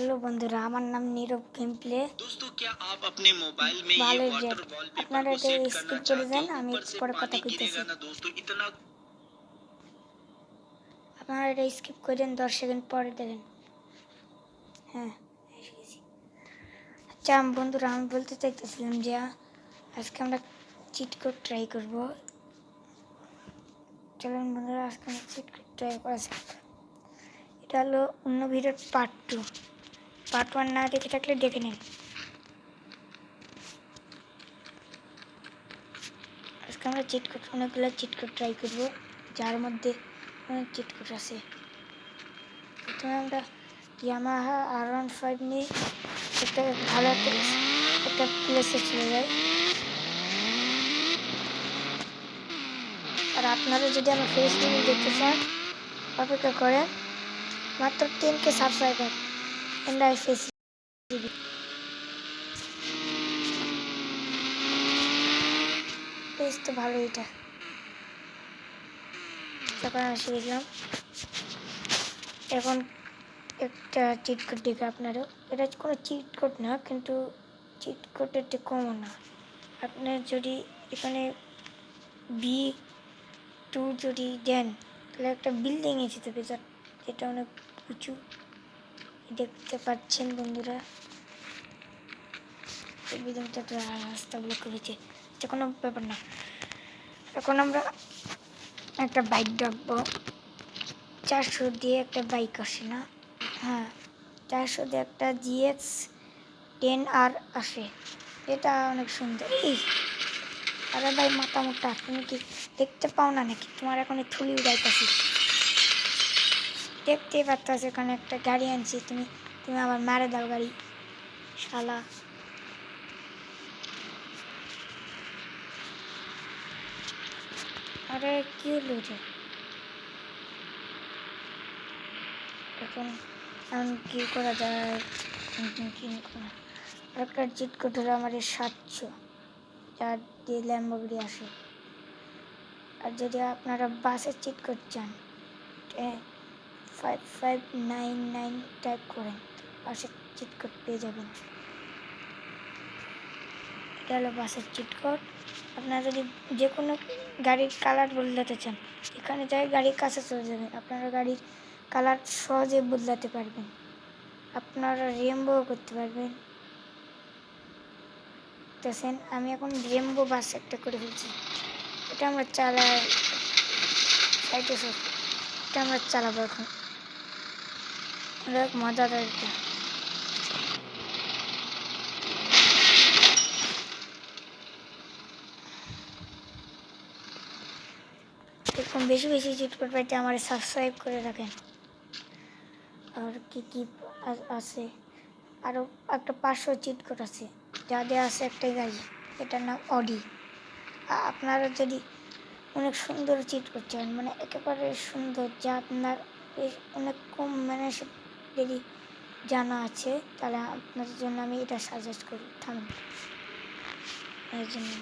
Hello বন্ধুরা, আমার নাম নীরব গেম প্লে। दोस्तों क्या आप अपने मोबाइल में ये ভালোই वाटर রেট। वॉलपेपर আপনারা को এটা सेट करना স্কিপ করে चाहते দেন, हो। আমি ऊपर একটু से পরে কথা पानी কইতেছি। गिरेगा ना दोस्तों, इतना আপনারা এটা স্কিপ করে দেন, 10 সেকেন্ড পরে দেখেন। হ্যাঁ, এসে গেছি। আচ্ছা বন্ধুরা, আমি বলতে চাইতেছিলাম যে আজকে আমরা চিট কোড ট্রাই করব। চলুন বন্ধুরা, আজকে আমরা চিট কোড ট্রাই করা যাক। এটা হলো অন্য ভিডিওর পার্ট 2। পার্ট 1 না দেখে থাকলে দেখে নিন। আজকে আমরা চিট কোড, অনেকগুলো চিট কোড ট্রাই করব, যার মধ্যে অনেক চিট কোড আছে। প্রথমে আমরা ইয়ামাহা R15 নিয়ে একটা ভালো একটা প্লেসে চলে যাই। আর আপনারা যদি আমার ফেসবুকে দেখতে চান, অপেক্ষা করেন, মাত্র 10K subscriber and I face বেশ তো ভালো। এটা তখন আমি শিখলাম। এখন একটা চিট কোড দেখে আপনারও, এটা কোনো চিট কোড না, কিন্তু চিট কোডের থেকে কমও না। আপনার যদি এখানে B2 যদি দেন, তাহলে একটা বিল্ডিং এসে যাবে, যেটা অনেক উঁচু, দেখতে পাচ্ছেন বন্ধুরা। এই বিল্ডিংটা রাস্তাগুলো করেছে, এটা কোনো ব্যাপার না। এখন আমরা একটা বাইক ডাকবো। 400 দিয়ে একটা বাইক আসে না? হ্যাঁ, 400 দিয়ে একটা GX10R আসে, এটা অনেক সুন্দর। এই আরে ভাই, মাথা মোটা, তুমি কি দেখতে পাও না নাকি? তোমার এখন থুলি উড়াইতেছি, দেখতেই পারতেছ। এখানে একটা গাড়ি আনছি, তুমি তুমি আবার মারে দাও গাড়ি, শালা। আরে কি হলো রে? এখন এখন কি করা যায়? কি করা? একটা চিট কোড হলো আমার 700, যার দিয়ে ল্যাম্বরগিনি আসে। আর যদি আপনারা বাসে চিট কোড চান, 5599 টাইপ করেন, বাসের চিট কোড পেয়ে যাবেন। এটা হলো বাসের চিট কোড। আপনারা যদি যে কোনো গাড়ির কালার বদলাতে চান, এখানে যাই গাড়ির কাছে চলে যাবেন, আপনারা গাড়ির কালার সহজে বদলাতে পারবেন। আপনারা রেমবো করতে পারবেন। দেখেন, আমি এখন রেমবো বাস একটা করে ফেলছি। এটা আমরা চালাই, এটা আমরা চালাবো এখন। অনেক মজাদার এটা। এরকম বেশি বেশি চিট কোড পাইতে আমার সাবস্ক্রাইব করে রাখেন। আর কি কি আছে, আরও একটা 500 চিট কোড আছে, যাদের আছে একটাই গাড়ি, এটার নাম অডি। আপনারা যদি অনেক সুন্দর চিট কোড চান, মানে একেবারে সুন্দর, যা আপনার অনেক কম মানে যদি জানা আছে, তাহলে আপনাদের জন্য আমি এটা সাজেস্ট করি। থামুন, এই জন্য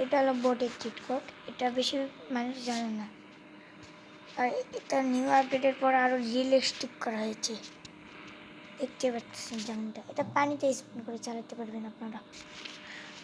এটা হলো বোটের চিট কোড। এটা বেশি মানুষ জানে না। আর এটা নিউ আপডেটের পর আরও রিয়েলিস্টিক করা হয়েছে, দেখতে পাচ্ছেন যেমনটা। এটা পানিতে স্পিন করে চালাতে পারবেন আপনারা।